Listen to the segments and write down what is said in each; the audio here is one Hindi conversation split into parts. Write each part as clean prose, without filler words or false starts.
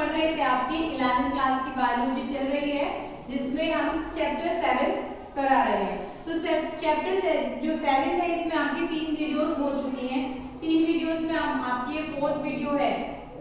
पढ़ रहे थे आपकी 11वीं क्लास की बायोलॉजी चल रही है, जिसमें हम चैप्टर 7 करा रहे हैं। तो चैप्टर जो 7 है इसमें आपकी 3 वीडियोस हो चुकी हैं। 3 वीडियोस में आपकी ये 4th वीडियो है,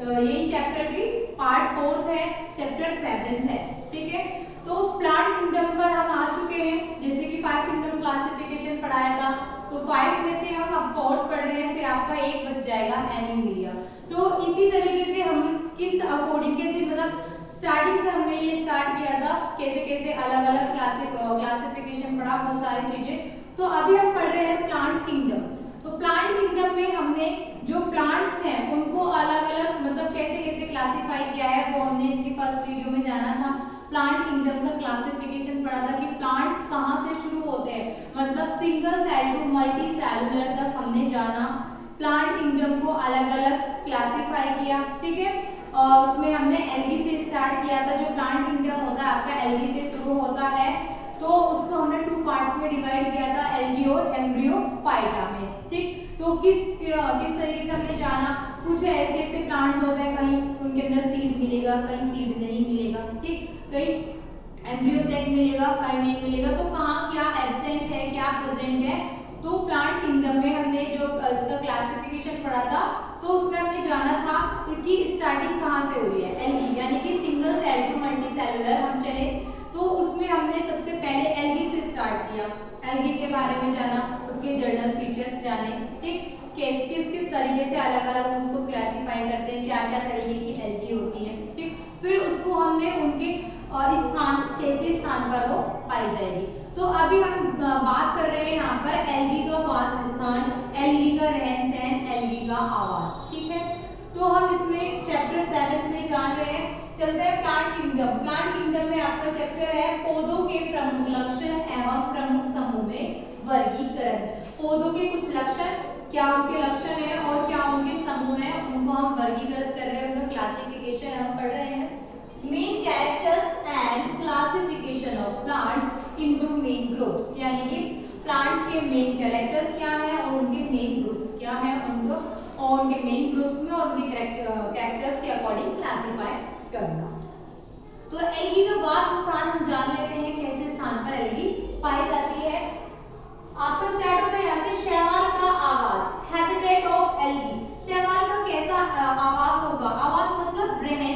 यही चैप्टर की पार्ट 4 है, चैप्टर 7 है। ठीक है, तो प्लांट किंगडम पर हम आ चुके हैं। जैसे कि 5 किंगडम क्लासिफिकेशन पढ़ाया था, तो 5 में से हम अब 4 पढ़ रहे हैं, फिर आपका एक बच जाएगा एनीमिलिया। तो इसी तरीके से हम किस अकॉर्डिंग कैसे मतलब स्टार्टिंग से हमने ये स्टार्ट किया था, कैसे कैसे अलग अलग क्लासिफिकेशन पढ़ा, वो सारी चीजें। तो अभी हम पढ़ रहे हैं प्लांट किंगडम। तो प्लांट किंगडम में हमने जो प्लांट्स हैं उनको अलग अलग मतलब कैसे कैसे क्लासिफाई किया है, वो हमने इसकी फर्स्ट वीडियो में जाना था। प्लांट किंगडम का क्लासिफिकेशन पढ़ा था कि प्लांट्स कहाँ से शुरू होते हैं, मतलब single cell to multi cellular तक हमने जाना। प्लांट किंगडम को अलग अलग क्लासिफाई किया। ठीक है, उसमें हमने एल्गी से स्टार्ट किया था। जो प्लांट किंगडम होता है आपका एल्गी से शुरू होता है, तो उसको हमने 2 पार्ट्स में डिवाइड किया था, एल्गी और एम्ब्रियो फाइटा में। ठीक, तो किस तरीके से हमने जाना, कुछ ऐसे ऐसे प्लांट्स होते हैं कहीं उनके अंदर सीड मिलेगा, कहीं सीड नहीं मिलेगा। ठीक, कहीं एम्ब्रियो सेक मिलेगा, कहीं नहीं मिलेगा, तो कहाँ क्या एब्सेंट है क्या प्रेजेंट है। तो प्लांट किंगडम में हमने जो इसका क्लासिफिकेशन पढ़ा था, तो उसमें हमने जाना था कि स्टार्टिंग कहाँ से हो रही है, एल्गी यानी कि single cell to multi cellular हम चले। तो उसमें हमने सबसे पहले एल्गी से स्टार्ट किया, एल्गी के बारे में जाना, उसके जर्नल फीचर्स जाने। ठीक, किस किस तरीके से अलग अलग उसको क्लासिफाई करते हैं, क्या क्या तरीके की एल्गी होती है। ठीक, फिर उसको हमने उनके स्थान कैसे स्थान पर वो पाई जाएगी। तो अभी हम बात कर रहे हैं यहाँ पर एल्गी का वास स्थान, एल्गी का रहन सहन, एल्गी का आवास। ठीक है, तो हम इसमें चैप्टर 7 में जान रहे हैं। चलते हैं प्लांट किंगडम। प्लांट किंगडम में आपका चैप्टर है पौधों के प्रमुख लक्षण एवं प्रमुख समूह में वर्गीकरण। पौधों के कुछ लक्षण, क्या उनके लक्षण है और क्या उनके समूह है, उनको हम वर्गीकृत कर रहे हैं, उनका क्लासिफिकेशन हम पढ़ रहे हैं। Main characters and classification of plants into main groups, यानी कि प्लांट्स के मेन कैरेक्टर्स क्या हैं और उनके मेन ग्रुप्स क्या हैं, उनको और उनके मेन ग्रुप्स में और उनके कैरेक्टर्स के अकॉर्डिंग क्लासिफाई करना। तो एल्गी का वास स्थान हम जान लेते हैं, कैसे स्थान पर एल्गी पाई जाती है। आपका स्टार्ट होता है यहाँ से शैवाल का आवास, हैबिटेट ऑफ एल्गी। शैवाल का कैसा आवास होगा, आवास मतलब रहने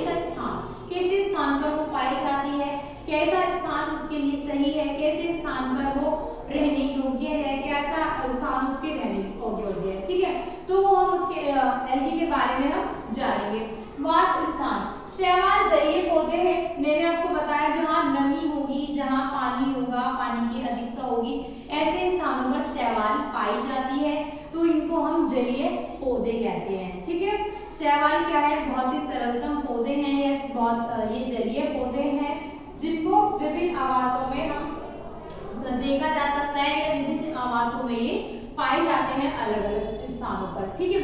का स्थान, कैसे स्थान पर वो पाई जाती है, कैसा स्थान उसके लिए सही है, कैसे स्थान पर वो रहने योग्य है, कैसा स्थान उसके रहने योग्य है। ठीक है, तो वो हम उसके एल्गी के बारे में हम जानेंगे। वास स्थान, शैवाल जलीय पौधे हैं, मैंने आपको बताया जहाँ नमी होगी, जहाँ पानी होगा, पानी की अधिकता होगी, ऐसे स्थानों पर शैवाल पाई जाती है, तो इनको हम जलीय पौधे कहते हैं। ठीक है, शैवाल क्या है, बहुत ही सरलतम पौधे हैं, ये जलीय पौधे हैं जिनको विभिन्न आवासों में हम देखा जा सकता है, या विभिन्न आवासों में ये पाए जाते हैं अलग अलग स्थानों पर। ठीक है,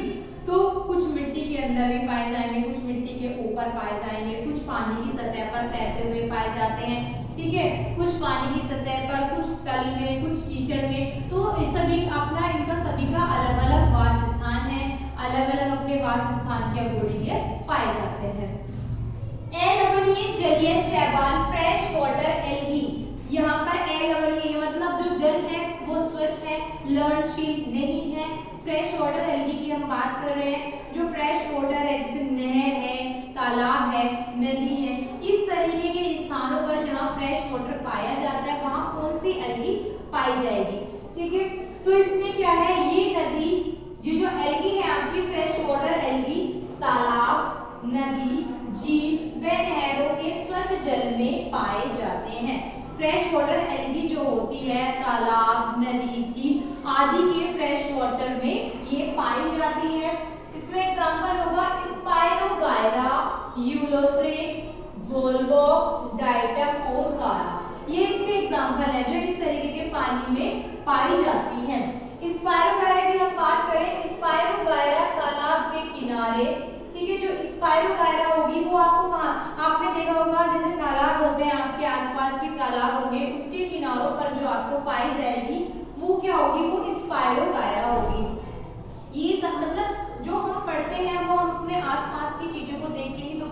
तो कुछ मिट्टी के अंदर भी पाए जाएंगे, कुछ मिट्टी के ऊपर पाए जाएंगे, कुछ पानी की सतह पर तैरते हुए पाए जाते हैं। ठीक है, कुछ पानी की सतह पर, कुछ तल में, कुछ कीचड़ में। तो सभी अपना इनका सभी का अलग अलग वास स्थान है, अलग अलग अपने वास स्थान के अकॉर्डिंग ये पाए जाते हैं। अलवणीय जलीय शैवाल, फ्रेश वाटर एल्गी। यहाँ पर अलवणीय मतलब जो जल है वो स्वच्छ है, लवणशील नहीं है। फ्रेश वाटर एल्गी की हम बात कर रहे हैं, जो फ्रेश वाटर है जैसे नहर है, तालाब है, नदी है, इस तरीके के स्थानों पर जहाँ फ्रेश वाटर पाया जाता है वहाँ कौन सी एल्गी पाई जाएगी। ठीक है, तो इसमें क्या है, ये नदी, ये जो एल्गी है आपकी फ्रेश वाटर एल्गी तालाब, नदी, झील व नहरों के स्वच्छ जल में पाए जाते हैं। फ्रेश वाटर एल्गी जो होती है तालाब, नदी, झील आदि के फ्रेश वाटर में ये पाई जाती है। इसमें एग्जांपल होगा स्पायरोगायरा, यूलोथ्रिक्स, वोल्वॉक्स, डाइटम और कारा। ये इसके एग्जांपल है जो इस तरीके के पानी में पाई जाती है। स्पायरोगायरा की हम बात करें, स्पायरोगायरा तालाब के किनारे, ठीक है, जो स्पायरोगायरा होगी वो आपको कहाँ, आपने देखा होगा जैसे तालाब होते हैं आपके आसपास भी तालाब होंगे, उसके किनारों पर जो आपको पाई जाएगी वो क्या होगी, वो स्पायरोगायरा होगी। ये सब मतलब जो हम पढ़ते हैं वो हम अपने आसपास की चीजों को देख के ही तो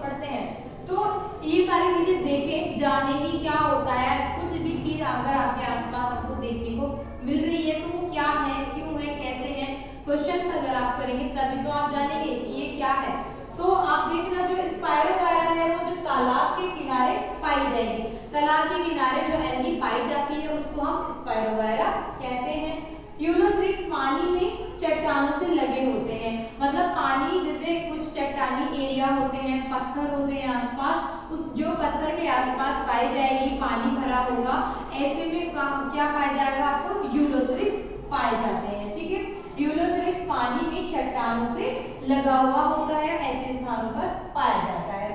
ये सारी चीजें देखें, जाने की क्या होता है। कुछ भी चीज अगर आपके आसपास आपको देखने को मिल रही है तो वो क्या है, क्यों है, कैसे है, क्वेश्चन अगर आप करेंगे तभी तो आप जानेंगे कि ये क्या है। तो आप देखना जो स्पायरोगायरा है वो जो तालाब के किनारे पाई जाएगी, तालाब के किनारे जो एल्गी पाई जाती है उसको हम स्पायरोगायरा कहते हैं। यूलोथ्रिक्स पानी में चट्टानों से लगे होते हैं, मतलब पानी जैसे कुछ चट्टानी एरिया होते हैं, पत्थर होते हैं आसपास, उस जो पत्थर के आसपास पाई जाएगी, पानी भरा होगा, ऐसे में क्या पाया जाएगा आपको, यूलोथ्रिक्स पाए जाते हैं। ठीक है, यूलोथ्रिक्स पानी में चट्टानों से लगा हुआ होता है, ऐसे स्थानों पर पाया जाता है।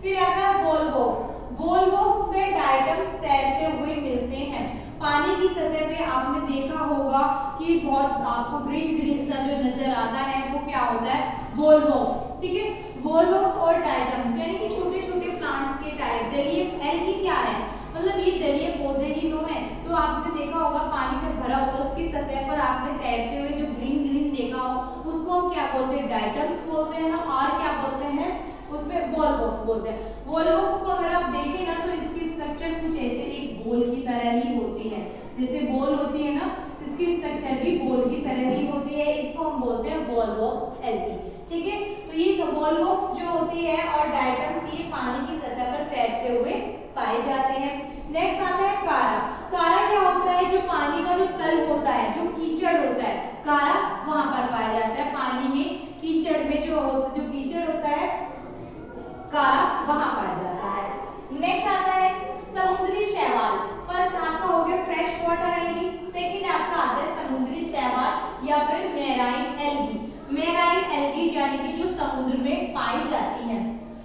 फिर आता है वॉलवॉक्स। वॉलवॉक्स में डायटम्स तैरते हुए मिलते हैं। पानी की सतह पे आपने देखा होगा कि बहुत आपको ग्रीन ग्रीन सा जो नजर आता है वो क्या होता है, वॉलवॉक्स। ठीक है, वॉलवॉक्स और डायटम्स यानी कि छोटे छोटे प्लांट्स के टाइप। जलीय एल्गी क्या है, मतलब ये जलीय पौधे ही तो हैं। तो आपने देखा होगा पानी जब भरा होता है उसकी सतह पर आपने तैरते हुए जो ग्रीन ग्रीन देखा हो उसको हम क्या बोलते हैं, डायटम्स बोलते हैं, और क्या बोलते हैं उसमें, वॉलवॉक्स बोलते हैं। वॉलवॉक्स को अगर आप देखें ना तो इसकी स्ट्रक्चर कुछ ऐसे एक बॉल की तरह ही होती है, जैसे बॉल होती है ना, इसकी स्ट्रक्चर भी बॉल की तरह ही होती है, इसको हम बोलते हैं वॉलवॉक्स एल्गी। ठीक है, तो ये वॉलवॉक्स जो होती है और डायटम्स ये पानी की सतह पर तैरते हुए पाए जाते हैं। नेक्स्ट आता है कारा। कारा क्या होता है, जो पानी का जो तल होता है, जो कीचड़ होता है, कारा वहां पर पाया जाता है, पानी में कीचड़ में जो कीचड़ होता है कारा वहां पाया जाता है। नेक्स्ट आता है समुद्री शैवाल। फर्स्ट आपका हो गया फ्रेश वाटर एल्गी, सेकंड आपका आता है समुद्री शैवाल या फिर मैराइन एल्गी। मैराइन एल्गी यानी कि जो समुद्र में पाई जाती है।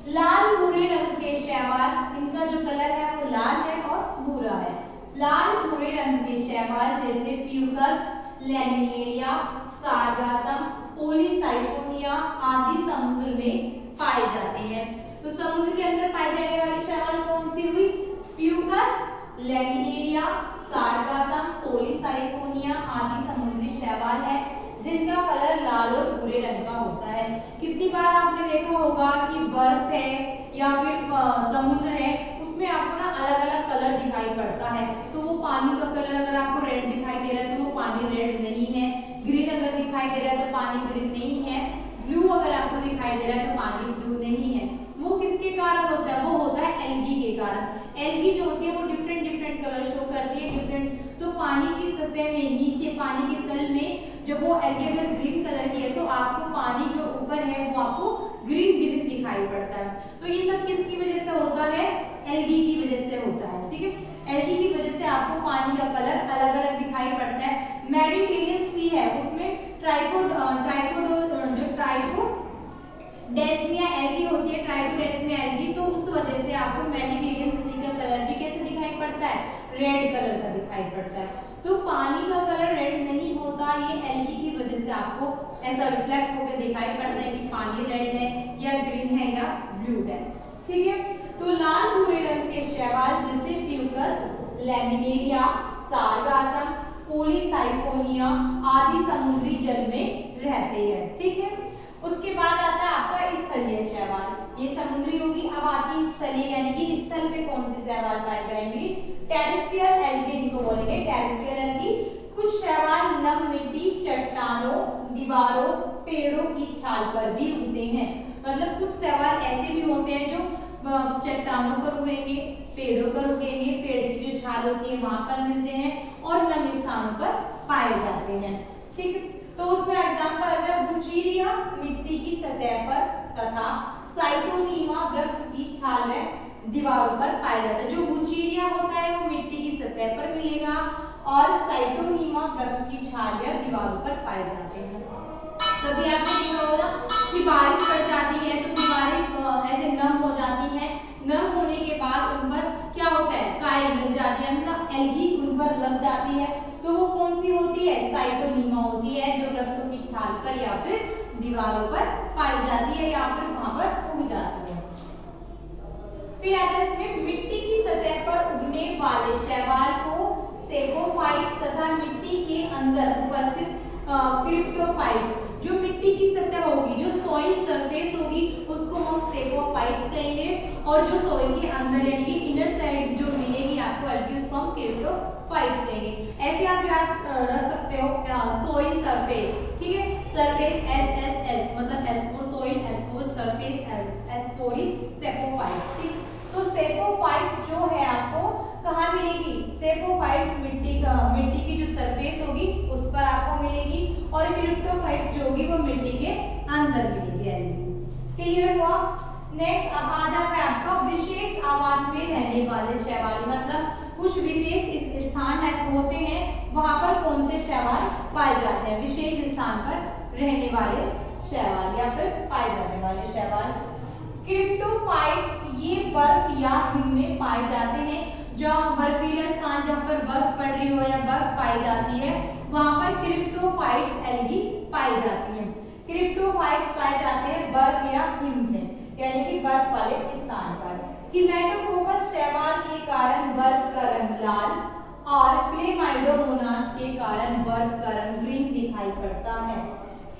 लाल भूरे रंग के शैवाल, इनका जो कलर है वो लाल है और भूरा है। लाल भूरे रंग के शैवाल जैसे प्यूकस, लैमिनेरिया, सारगासम, पॉलीसाइफोनिया आदि समुद्र में पाए जाते हैं। तो समुद्र के अंदर पाई जाने वाली शैवाल कौन सी हुई, प्यूकस, लैमिनेरिया, सारगासम, पॉलीसाइफोनिया आदि समुद्री शैवाल है जिनका कलर लाल और भूरे रंग का होता है। कितनी बार आपने देखा होगा कि बर्फ है या फिर समुद्र है, उसमें आपको ना अलग अलग कलर दिखाई पड़ता है। तो वो पानी का कलर अगर आपको रेड दिखाई दे रहा है तो वो पानी रेड नहीं है, ग्रीन अगर दिखाई दे रहा है तो पानी ग्रीन नहीं है, ब्लू अगर आपको दिखाई दे रहा है तो पानी ब्लू नहीं है। वो किसके कारण होता है, वो होता है एल्गी के कारण। एल्गी जो होती है वो डिफरेंट डिफरेंट कलर शो करती है, डिफरेंट। तो पानी की सतह में नीचे पानी के तल में जब वो एल्गी अगर ग्रीन कलर की है तो आपको पानी जो ऊपर है वो आपको ग्रीन ग्रीन दिखाई पड़ता है। तो ये सब किसकी वजह से होता है, एल्गी की वजह से होता है। ठीक है, एल्गी की वजह से आपको पानी का कलर अलग अलग दिखाई पड़ता है। मेडिटेरियन सी है उसमें ट्राइकोडेस्मिया एल्गी होती है, ट्राइकोडेस्मिया एल्गी, तो उस वजह से आपको मेडिटेरियन सी का कलर भी कैसे दिखाई पड़ता है, रेड कलर का दिखाई पड़ता है। तो पानी का कलर रेड नहीं होता, ये एल्गी की वजह से आपको ऐसा रिफ्लेक्ट होकर दिखाई पड़ता है कि पानी रेड है या ग्रीन है या ब्लू है। ठीक है, तो लाल भूरे रंग के शैवाल जैसे प्यूकस, लैमिनेरिया, सारगासम, पॉलीसाइफोनिया आदि समुद्री जल में रहते हैं। ठीक है, उसके बाद आता है आपका स्थलीय शैवाल, ये समुद्री होगी। अब आती है स्थलीय यानी कि स्थल पे कौन सी शैवाल पाए जाएंगे, टेरेस्ट्रियल एल्गी इनको बोलेंगे, टेरेस्ट्रियल एल्गी। कुछ शैवाल नम मिट्टी, चट्टानों, दीवारों, पेड़ों की छाल पर भी उगते हैं। मतलब कुछ शैवाल ऐसे भी होते हैं जो चट्टानों पर उगेंगे, पेड़ों पर उगेंगे, पेड़ की जो छाल होती है वहां पर मिलते हैं और नम स्थानों पर पाए जाते हैं। ठीक है, तो उसमें एग्जांपल आता है बुचीरिया मिट्टी की सतह पर तथा साइटोनीमा वृक्ष की छाल में दीवारों पर पाया जाता है। जो बुचीरिया होता है वो मिट्टी की सतह पर मिलेगा और साइटोनीमा वृक्ष की छाल या दीवारों पर पाए जाते हैं। कभी आपने देखा होगा कि बारिश पड़ जाती है तो दीवारें ऐसे नम हो जाती हैं, नम होने के बाद उन पर क्या होता है, काई लग जाती है, मतलब एल्गी उन पर लग जाती है। तो वो कौन सी होती है, साइटोनीमा होती है, जो वृक्षों की छाल पर या फिर दीवारों पर पाई जाती है या फिर वहां पर उग जाती है। फिर आता है इसमें मिट्टी की सतह पर उगने वाले शैवाल को सेकोफाइट्स तथा मिट्टी के अंदर उपस्थित क्रिप्टोफाइट्स, जो मिट्टी की सतह होगी, जो सॉइल सरफेस होगी उसको हम सेकोफाइट्स कहेंगे। और जो सोइल के अंदर यानी कि इनर साइड जो मिलेगी आपको एल्गी उसको हम क्रिप्टोफाइट्स कहेंगे। ऐसे आप याद रख सकते हो सोइल सरफेस, ठीक है, सरफेस एस मतलब s for soil, s for surface, s for saprophytes, ठीक। तो सेपोफाइट्स जो है आपको कहाँ मिलेगी? सेपोफाइट्स मिट्टी की जो सरफेस होगी उस पर आपको मिलेगी और क्रिप्टोफाइट्स जो होगी वो मिट्टी के अंदर मिलेगी। क्लियर हुआ? नेक्स्ट अब आ जाता है आपका विशेष आवास में रहने वाले शैवाल, मतलब कुछ विशेष स्थान होते हैं वहां पर कौन से शैवाल पाए जाते हैं, विशेष स्थान पर रहने वाले शैवाल या फिर पाए जाने वाले शैवाल। क्रिप्टोफाइट्स ये बर्फ या हिम में पाए जाते हैं, जहाँ बर्फीला स्थान जहाँ पर बर्फ पड़ रही हो या बर्फ पाई जाती है वहां पर क्रिप्टोफाइट्स एल्गी पाई जाती है। क्रिप्टोफाइट्स पाए जाते हैं बर्फ या हिम में, यानी कि बर्फ वाले स्थान पर। हिमेटोकोकस शैवाल के कारण बर्फ का रंग लाल और क्लेमाइडोमोनास के कारण बर्फ का रंग ग्रीन दिखाई पड़ता है।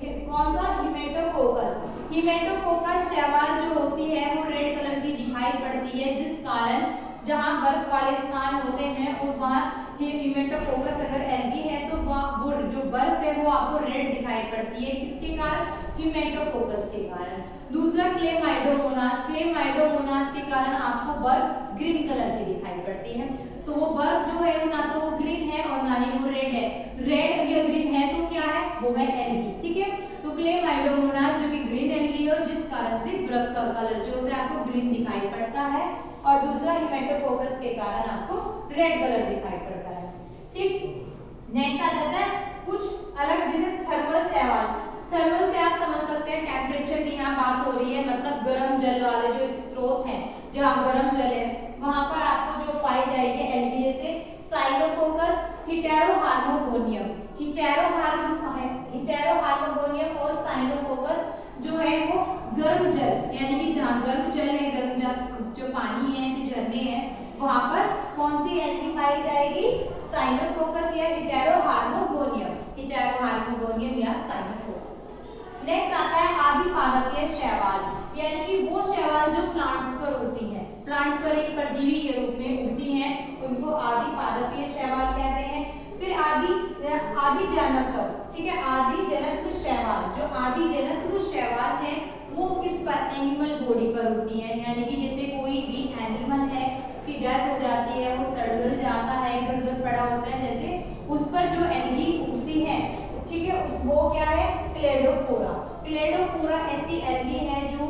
कौन सा? हिमेटोकोकस। हिमेटोकोकस शैवाल जो होती है वो रेड कलर की दिखाई पड़ती है, जिस कारण जहां बर्फ वाले स्थान होते हैं और वहां हिमेटोकोकस अगर एल्गी है तो वो जो बर्फ है वो आपको रेड दिखाई पड़ती है, किसके कारण? हिमेटोकोकस के कारण। दूसरा क्लेमाइडोमोनास, क्लेमाइडोमोनास के कारण आपको बर्फ ग्रीन कलर की दिखाई पड़ती है। तो वो बर्फ जो है वो ना तो वो ग्रीन है और ना ही वो रेड है, रेड या ग्रीन है तो क्या है? वो है एल्गी, ठीक है। तो क्लेमाइडोमोनास जो कि ग्रीन एल्गी है और जिस कारण से बर्फ का कलर जो होता है आपको ग्रीन दिखाई पड़ता है, और दूसरा हिमेटोकोकस के कारण आपको रेड कलर दिखाई पड़ता है, ठीक। नेक्स्ट आ जाता है कुछ अलग, जैसे थर्मल शैवाल। थर्मल से आप समझ सकते हैं टेम्परेचर की यहाँ बात हो रही है, मतलब गर्म जल वाले जो स्रोत हैं जहाँ गर्म जल है वहां पर आपको जो पाई जाएगी एल्गी, जैसे साइनोकोकस, हिटेरोहार्मोगोनियम, हिटेरोहार्मोगोनियम और साइनोकोकस जो है वो गर्म जल यानी कि जहाँ गर्म जल है, गर्म जल जो पानी है, ऐसे झरने हैं वहां पर कौन सी एल्गी पाई जाएगी? साइनोकोकस या हिटेरोहार्मोगोनियम, हिटेरोहार्मोगोनियम या साइनोकोकस। नेक्स्ट आता है आदिपादकीय शैवाल, यानी कि वो शैवाल जो प्लांट्स पर होती है, प्लांट्स पर एक परजीवी के रूप में उगती हैं, उनको आदिपादकीय शैवाल कहते हैं। फिर आदि जनत्व, ठीक है, आदि जनत्व शैवाल, जो आदि जनत्व शैवाल है वो किस पर? एनिमल बॉडी पर होती है, यानी कि जैसे कोई भी एनिमल है उसकी डेथ हो जाती है, वो सड़ जाता है, इधर उधर पड़ा होता है, जैसे उस पर जो एल्गी उगती है, ठीक है, वो क्या है? क्लेडोफोरा। क्लेडोफोरा ऐसी एल्गी है जो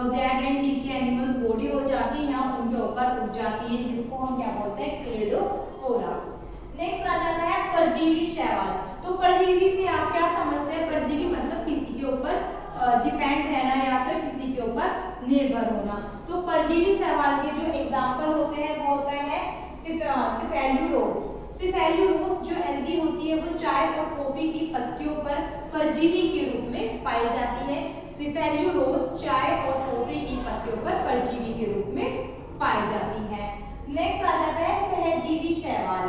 dead and decay animals body हो जाती है उनके ऊपर उग जाती है, जिसको हम क्या बोलते हैं? क्लेडोफोरा। नेक्स्ट आ जाता है परजीवी शैवाल। तो परजीवी से आप क्या समझते हैं? परजीवी मतलब किसी के ऊपर डिपेंड रहना या फिर किसी के ऊपर निर्भर होना। तो परजीवी शैवाल के जो एग्जाम्पल होते हैं वो होता है सिफेल्यूरोस। सिफेल्यूरोस जो एल्गी होती है वो चाय और कॉफी की पत्तियों पर परजीवी के रूप में पाई जाती है। सिफेल्यूरोस चाय और कॉफी की पत्तियों पर परजीवी के रूप में पाई जाती है। नेक्स्ट आ जाता है सहजीवी शैवाल।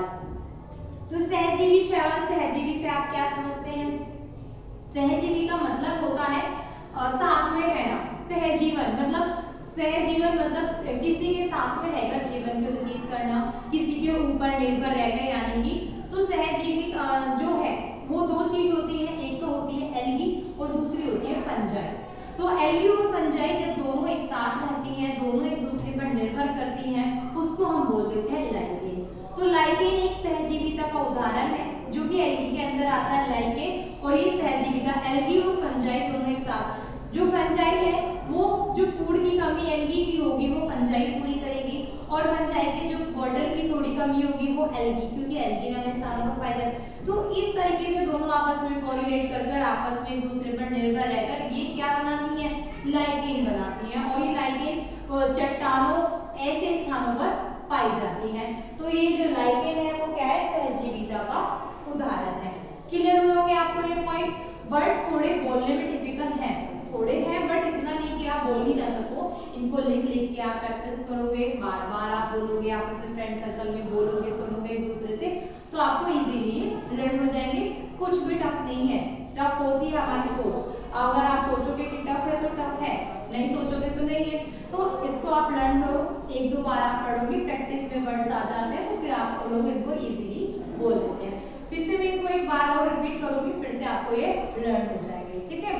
तो सहजीवी शैवाल, सहजीवी से आप क्या समझते हैं? सहजीवी का मतलब होता है साथ में रहना, सहजीवन मतलब किसी के साथ में रहकर जीवन को व्यतीत करना, किसी के ऊपर निर्भर रहकर, यानी कि तो सहजीवी जो है वो दो चीज होती है, एक तो होती है एल्गी और दूसरी होती है फंजाई। तो एल्गी और फंजाई जब दोनों एक साथ रहती हैं, दोनों एक दूसरे पर निर्भर करती हैं, उसको हम बोल देते हैं लाइकेन। तो लाइकेन एक सहजीविता का उदाहरण है जो कि एल्गी के अंदर आता है, लाइकेन। और ये सहजीविता एल्गी और फंजाई दोनों एक साथ, जो फंजाई है वो जो फूड की कमी एल्गी की होगी वो फंजाई पूरी करेगी, और फंजाई के जो वाटर की थोड़ी कमी होगी वो एल्गी, क्योंकि एल्गी वाले स्थानों पर पाई जाती है। तो इस तरीके से दोनों आपस में कोरिलेट कर आपस में एक दूसरे पर निर्भर रहकर ये क्या बनाती है? लाइकेन बनाती है। और ये लाइकेन चट्टानों ऐसे स्थानों पर पाई जाती है। तो ये जो लाइकेन है वो क्या है? सहजीविता का उदाहरण है। क्लियर हुए होंगे आपको ये पॉइंट? वर्ड्स थोड़े बोलने में टिपिकल हैं, थोड़े हैं बट इतना नहीं कि आप बोल ही ना सको। इनको लिख के आप प्रैक्टिस करोगे, बार बार आप बोलोगे, आपस में फ्रेंड सर्कल में बोलोगे, सुनोगे एक दूसरे से, तो आपको इजीली लर्न हो जाएंगे। कुछ भी टफ नहीं है, टफ होती है हमारी सोच। अगर आप सोचोगे कि टफ है तो टफ है, नहीं सोचोगे तो नहीं है, तो इसको आप लर्न करो, एक दो बार आप पढ़ोगे, प्रैक्टिस में वर्ड्स आ जाते हैं तो फिर आप लोग इनको इजीली बोल लेते हैं। फिर से मैं इनको एक बार और रिपीट करूंगी, फिर से आपको ये लर्न हो जाएंगे, ठीक है।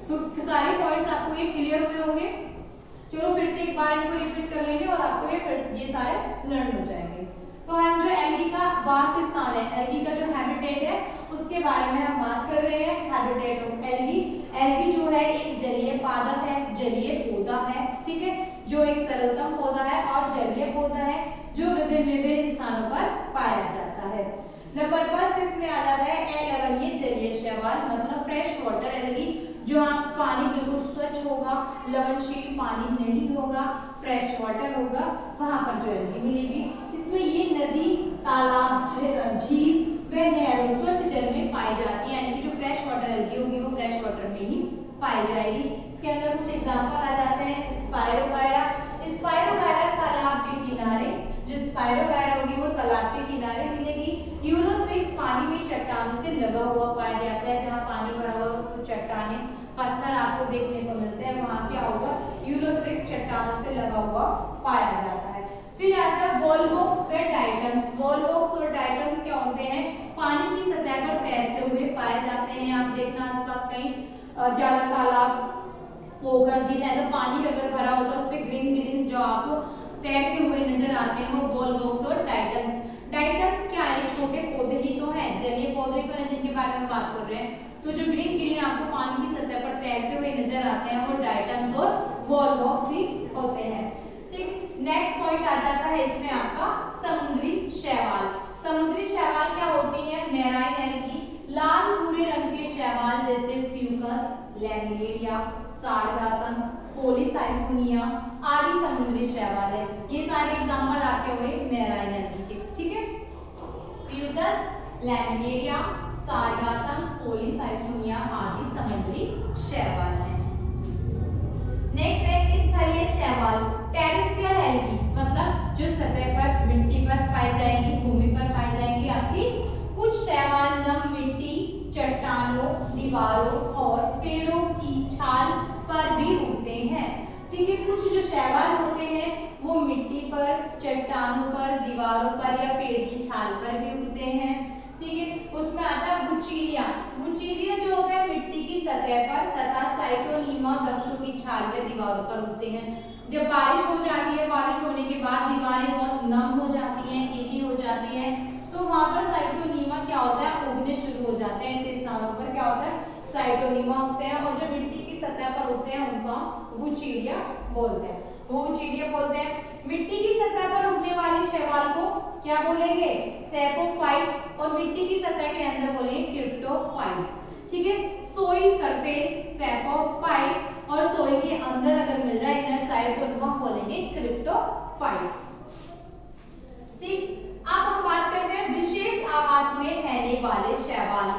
तो सारे पॉइंट्स आपको ये क्लियर हुए होंगे। चलो फिर से एक बार इनको रिपीट कर लेंगे और आपको ये सारे लर्न हो जाएंगे। तो हम जो एल्गी का वास स्थान है, एल्गी का जो हैबिटेट है उसके बारे में हम बात कर रहे हैं। Habitat of algae. एल्गी जो है एक जलीय पादप है, जलीय पौधा है, ठीक है, जो एक सरलतम पौधा है और जलीय पौधा है जो विभिन्न स्थानों पर पाया जाता है। नंबर फर्स्ट इसमें आ जाता है अलवणीय जलीय शैवाल, मतलब फ्रेश वाटर एल्गी, जहाँ पानी बिल्कुल स्वच्छ होगा, लवणशील पानी नहीं होगा, फ्रेश वाटर होगा, वहां पर जो एल्गी मिलेगी। इसमें ये नदी, तालाब, झील व नहरों, स्वच्छ जल में पाई जाती है, यानी कि जो फ्रेश वाटर एल्गी होगी वो फ्रेश वाटर में ही पाई जाएगी। इसके अंदर कुछ एग्जांपल आ जाते हैं। स्पायरोगायरा, स्पायरोगायरा तालाब के किनारे, जो स्पायरोगायरा होगी वो तालाब के किनारे मिलेगी। यूरोथ्रिक्स पानी में चट्टानों से लगा हुआ पाया जाता है, जहाँ पानी भरा हुआ कुछ चट्टाने पत्थर आपको देखने को मिलते हैं, वहाँ क्या होगा, यूरोथ्रिक्स चट्टानों से लगा हुआ पाया जाता है। फिर आता है वॉलवॉक्स व डाइटम्स। वॉलवॉक्स और डाइटम्स क्या होते हैं, पानी की सतह पर तैरते हुए पाए जाते हैं। आप देखना आसपास कहीं ज्यादा तालाब, पोखर, झील, ऐसा पानी अगर भरा होता है उस पे ग्रीन ग्रीन जो आपको तैरते हुए नजर आते हैं वो वॉलवॉक्स और डाइटम्स। डाइटम्स क्या है, छोटे पौधे ही तो हैं, जलीय पौधे तो हैं जिनके बारे में बात कर रहे हैं। तो जो ग्रीन ग्रीन आपको पानी की सतह पर तैरते हुए नजर आते हैं वो डाइटम्स और वॉलवॉक्स ही होते हैं, ठीक। नेक्स्ट पॉइंट आ जाता है इसमें आपका समुद्री शैवाल। समुद्री शैवाल क्या होती है, मैराइन एल्गी, लाल भूरे रंग के शैवाल जैसे प्यूकस, लैमिलेरिया, सारगासम, पॉलीसाइफोनिया आदि समुद्री शैवाल है। ये सारे एग्जांपल आपके हुए मैराइन एल्गी के, ठीक है। प्यूकस, लैमिलेरिया, सारगासम, पॉलीसाइफोनिया आदि समुद्री शैवाल हैं। नेक्स्ट है स्थलीय शैवाल, टेरेस्ट्रियल एल्गी, मतलब जो सतह पर मिट्टी पर पाई जाएगी, भूमि पर पाई जाएंगी आपकी। कुछ शैवाल नम मिट्टी, चट्टानों, दीवारों और पेड़ों की छाल पर भी उगते हैं, ठीक है। कुछ जो शैवाल होते हैं वो मिट्टी पर, चट्टानों पर, दीवारों पर या पेड़ की छाल पर भी उगते हैं, ठीक है। उसमें आता है बुचीरिया। बुचीरिया जो होता है मिट्टी की सतह पर तथा साइटोनीमा वृक्षों की छाल व दीवारों पर उगते हैं। जब बारिश हो जाती है, बारिश होने के बाद दीवारें बहुत नम हो जाती हैं, गीली हो जाती हैं, तो वहां पर साइटोनीमा क्या होता है, उगने शुरू हो जाते हैं। ऐसे स्थानों पर क्या होता है, साइटोनीमा उगते हैं और जो मिट्टी की सतह पर उगते हैं उनको हम बुचीरिया बोलते हैं, बुचीरिया बोलते हैं। मिट्टी की सतह पर उगने वाले शैवाल को क्या बोलेंगे, सेपोफाइट्स, और मिट्टी की सतह के अंदर बोलेंगे क्रिप्टोफाइट्स, ठीक है। सोइल सरफेस सेपोफाइट्स और सोइल के अंदर अगर मिल रहा है इनर साइड तो उनको हम बोलेंगे क्रिप्टोफाइट्स, ठीक। अब हम बात करते हैं विशेष आवास में रहने वाले शैवाल।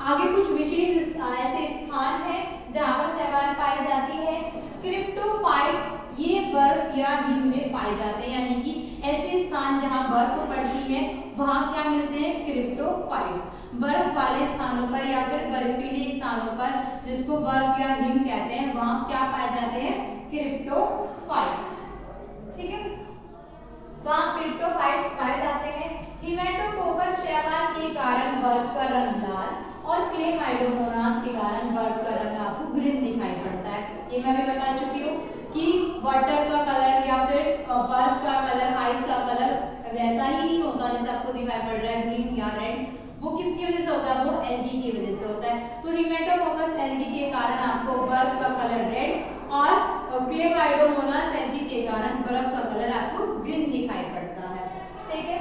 आगे कुछ विशेष ऐसे स्थान हैं जहां पर शैवाल पाई जाती है। क्रिप्टोफाइट्स ये बर्फ या हिम में पाए जाते हैं, यानी कि ऐसे स्थान जहां बर्फ पड़ती है वहां क्या मिलते हैं, क्रिप्टोफाइट्स। बर्फ वाले स्थानों पर या फिर बर्फीले स्थानों पर जिसको बर्फ या हिम कहते हैं वहां क्या पाए जाते हैं, क्रिप्टोफाइट्स, ठीक है। वहां क्रिप्टोफाइट्स पाए जाते हैं। हिमेटोकोकस शैवाल के कारण बर्फ का रंग लाल और क्लेमाइडोमोनास के कारण बर्फ का रंग आपको ग्रीन दिखाई पड़ता है। ये मैं भी बता चुकी हूँ कि वाटर का कलर या फिर बर्फ का कलर, आइस का कलर वैसा ही नहीं होता जैसे आपको दिखाई पड़ रहा है ग्रीन या रेड। वो किसकी वजह से होता है, वो एल्गी की वजह से होता है। तो हिमेटोकोकस एल्गी के कारण आपको बर्फ का कलर रेड और क्लेमाइडोमोनास एल्गी के कारण बर्फ का कलर आपको ग्रीन दिखाई पड़ता है, ठीक है।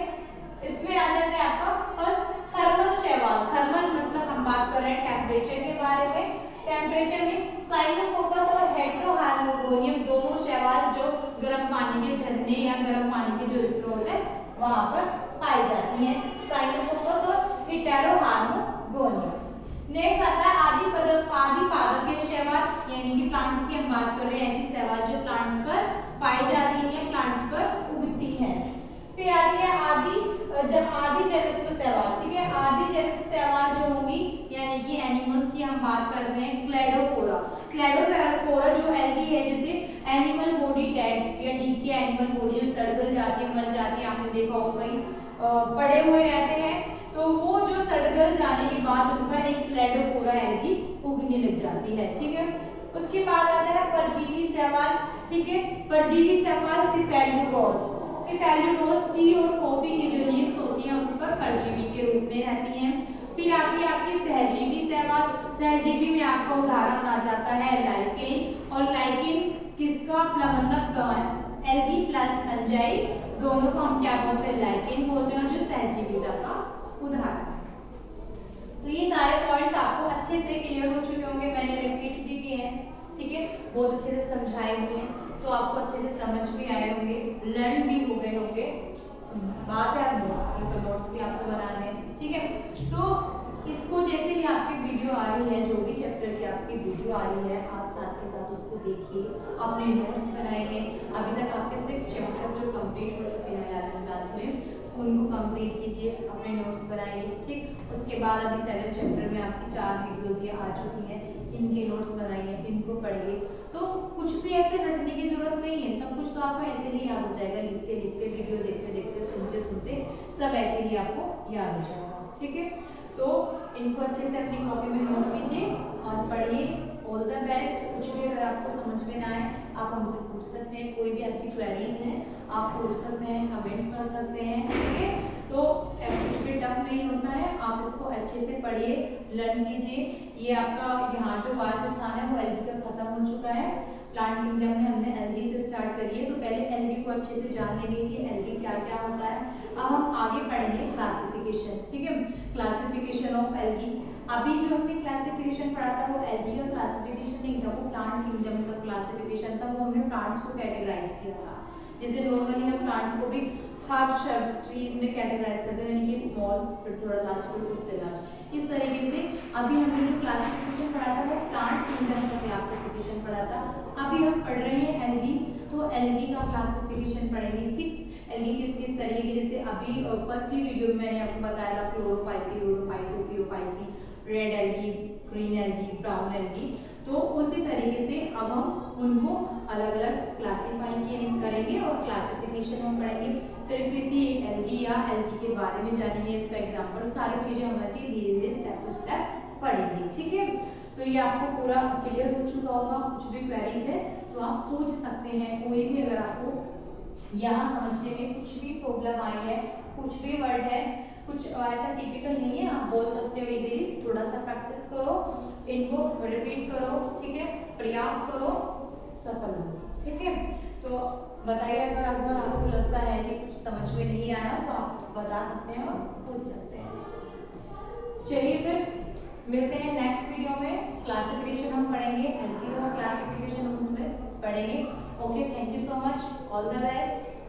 इसमें आ जाता है आपका फर्स्ट थर्मल शैवाल। थर्मल मतलब हम बात कर रहे हैं टेम्परेचर के बारे में। टेम्परेचर में साइनोकोकस और हेट्रोहार्मोगोनियम दोनों शैवाल जो गर्म पानी के झरने या गर्म पानी के जो स्रोत है वहां पर पाई जाती हैं, साइनोकोकस और हेट्रोहार्मोगोनियम। नेक्स्ट आता है आदि पादपीय शैवाल, यानी कि प्लांट्स की हम बात कर रहे हैं, ऐसी शैवाल जो प्लांट्स पर पाई जाती है, प्लांट्स पर उगती है। फिर आती है आदि जनित्र शैवाल, ठीक है। आदि जनित्र शैवाल जो होंगी यानी कि एनिमल्स की हम बात कर रहे हैं, क्लेडोफोरा। क्लेडोफोरा जो एल्गी है, जैसे एनिमल बॉडी जो सड़गल जाती है, मर जाती है, आपने देखा होगा कहीं पड़े हुए रहते हैं, तो वो जो सड़गल जाने के बाद उन पर एक क्लेडोफोरा एल्गी उगने लग जाती है। ठीक है, उसके बाद आता है परजीवी शैवाल। ठीक है, परजीवी शैवाल सिफेल्यूरोस। सिफेल्यूरोस टी और कॉफी की जो लीव्स होती हैं उस पर परजीवी के रूप में रहती हैं। फिर आती है आपकी सहजीवी शैवाल। सहजीवी में आपका उदाहरण आ जाता है लाइकेन, और लाइकेन किसका मतलब एल्गी प्लस फंजाई, दोनों को हम क्या बोलते हैं, लाइकेन बोलते हैं, जो सहजीविता का उदाहरण है। तो ये सारे पॉइंट्स आपको अच्छे से क्लियर हो चुके होंगे, मैंने रिपीट भी किए हैं। ठीक है, बहुत अच्छे से समझाए भी हैं, तो आपको अच्छे से समझ भी आए होंगे, लर्न भी हो गए होंगे। बात है अब नोट्स की, तो नोट्स भी आपको बनाने हैं। ठीक है, तो इसको जैसे ही आपकी वीडियो आ रही है, जो भी चैप्टर की आपकी वीडियो आ रही है, आप साथ के साथ उसको देखिए, अपने नोट्स बनाइए। अभी तक आपके 6 चैप्टर जो कंप्लीट हो चुके हैं 11th क्लास में, उनको कंप्लीट कीजिए, अपने नोट्स बनाइए। ठीक, उसके बाद अभी 7 चैप्टर में आपकी 4 वीडियोस ये आ चुकी हैं, इनके नोट्स बनाइए, इनको पढ़िए। तो कुछ भी ऐसे रटने की जरूरत नहीं है, सब कुछ तो आपको ऐसे ही याद हो जाएगा, लिखते लिखते, वीडियो देखते देखते, सुनते सुनते सब ऐसे ही आपको याद हो जाएगा। ठीक है, तो इनको अच्छे से अपनी कॉपी में नोट कीजिए और पढ़िए। All the best. कुछ भी अगर आपको समझ में ना आए आप हमसे पूछ सकते हैं, कोई भी आपकी क्वेरीज हैं आप पूछ सकते हैं, कमेंट्स कर सकते हैं। ठीक है, तो कुछ भी टफ नहीं होता है, आप इसको अच्छे से पढ़िए, लर्न कीजिए। ये आपका यहाँ जो वास स्थान है वो एल्गी का खत्म हो चुका है। प्लांट किंगडम में हमने एल्गी से स्टार्ट करी है, तो पहले एल्गी को अच्छे से जान लेंगे कि एल्गी क्या क्या होता है। अब हम आगे पढ़ेंगे क्लासिफिकेशन। ठीक है, क्लासिफिकेशन ऑफ एल्गी। अभी जो हमने क्लासिफिकेशन पढ़ा था वो एल्गी का क्लासिफिकेशन नहीं था, वो प्लांट किंगडम का क्लासिफिकेशन था, वो हमने प्लांट्स को कैटेगराइज किया था। जैसे नॉर्मली हम प्लांट्स को भी हर्ब शर्ब्स ट्रीज में कैटेगराइज करते हैं, यानी कि स्मॉल, फिर थोड़ा लार्ज, फिर उससे लार्ज, इस तरीके से। अभी हमने जो क्लासिफिकेशन पढ़ा था वो प्लांट किंगडम का क्लासिफिकेशन पढ़ा था। अभी हम पढ़ रहे हैं एल्गी, तो एल्गी का क्लासिफिकेशन पढ़ेंगे। ठीक, एल्गी किस किस तरीके की, जैसे अभी फर्स्ट ही वीडियो में मैंने आपको बताया था Chlorophyceae, Rhodophyceae, Phaeophyceae, red algae, green algae, brown algae. तो उसी तरीके से अब हम उनको अलग अलग क्लासिफाई करेंगे और क्लासिफिकेशन हम पढ़ेंगे। फिर किसी एक एल्गी या एल्गी के बारे में जानेंगे, उसका एग्जांपल, सारी चीजें हम ऐसे धीरे धीरे स्टेप टू स्टेप पढ़ेंगे। ठीक है, तो ये आपको पूरा क्लियर हो चुका होगा। कुछ भी क्वेरीज है तो आप पूछ सकते हैं, कोई भी अगर आपको यहाँ समझने में कुछ भी प्रॉब्लम आई है, कुछ भी वर्ड है, कुछ ऐसा टिपिकल नहीं है, आप बोल सकते हो इजीली। थोड़ा सा प्रैक्टिस करो, इनको रिपीट करो। ठीक है, प्रयास करो, सफल हो। ठीक है, तो बताइए अगर आपको लगता है कि कुछ समझ में नहीं आया तो आप बता सकते हैं और पूछ सकते हैं। चलिए फिर मिलते हैं नेक्स्ट वीडियो में। क्लासिफिकेशन हम पढ़ेंगे, एल्गी का क्लासिफिकेशन हम उसमें पढ़ेंगे। Okay, thank you so much, all the best.